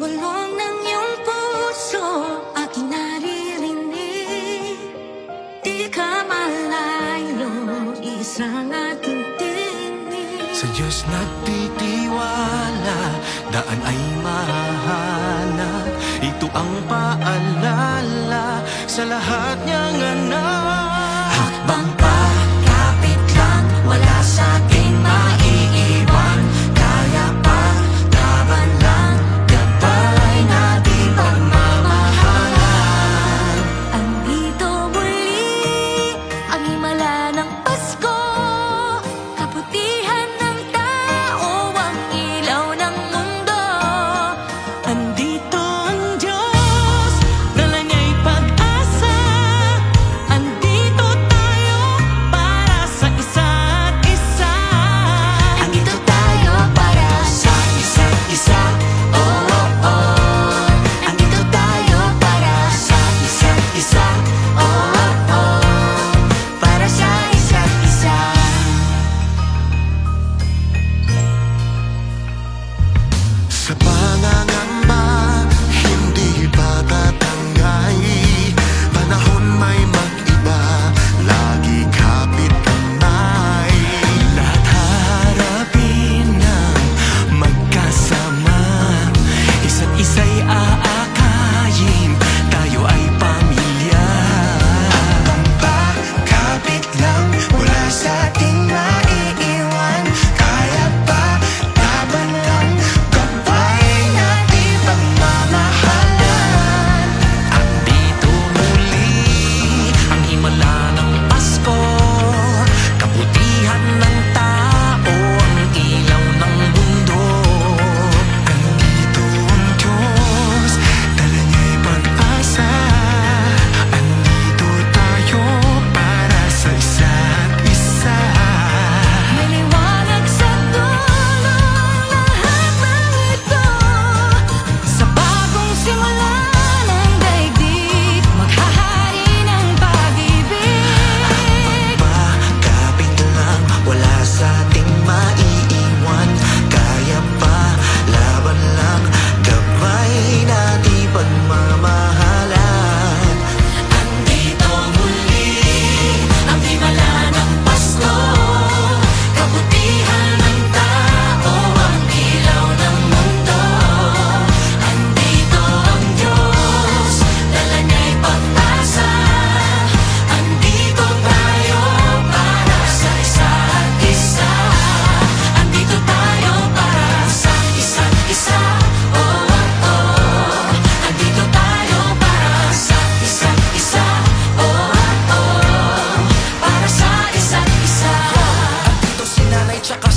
bulong ng iyong puso, aking naririnig. Di ka malayo, isang ating tinig. Sa Diyos nagtitiwala, daan ay mahahanap. Ito ang paalala sa lahat niyang anak. Hakbang pa, kapit lang, wala sa ating maiiwan. Kaya pa, laban lang, gabay na di pagmamahalan. Andito muli, ang himala ng Pasko, kabutihan ng tao, ang ilaw ng mundo. Andito ang Diyos, dala niya'y pag-asa. Andito tayo para sa isa't isa. Andito tayo para sa isa't isa. Oh, oh, oh. Andito tayo para sa isa't isa. Oh, oh, oh. Para sa isa't isa. Sa pangangamba, hindi pa tatangay. Panahon may mag-iba, lagi kapit kamay. Lahat harapin ng magkasama. Isa't isa'y aakayin, tayo ay pamilya. Kapit lang, wala sa ating maiiwan. Kaya pa, laban lang, gabay na di pagmamahalan. Andito muli, ang himala ng Pasko, kabutihan ng tao, ang ilaw ng mundo. Andito ang Diyos, dala niya'y pag-asa. Andito tayo para sa isa't isa. May liwanag sa dulo, lahat ng ito. Sa bagong simula ng daigdig, maghahari ng pag-ibig. Kapit lang, wala sa ating maiiwan. Kaya pa, laban lang, gabay na di pagmamahalan. Andito muli, ang himala ng Pasko, kabutihan ng tao, ang ilaw ng mundo. Andito ang Diyos, dala niya'y pag-asa. Andito tayo para sa isa't isa. Andito tayo para sa isa't isa. Oh, oh, oh. Andito tayo para sa isa't isa. Oh, oh, oh. Para sa isa't isa. Andito si nanay tsaka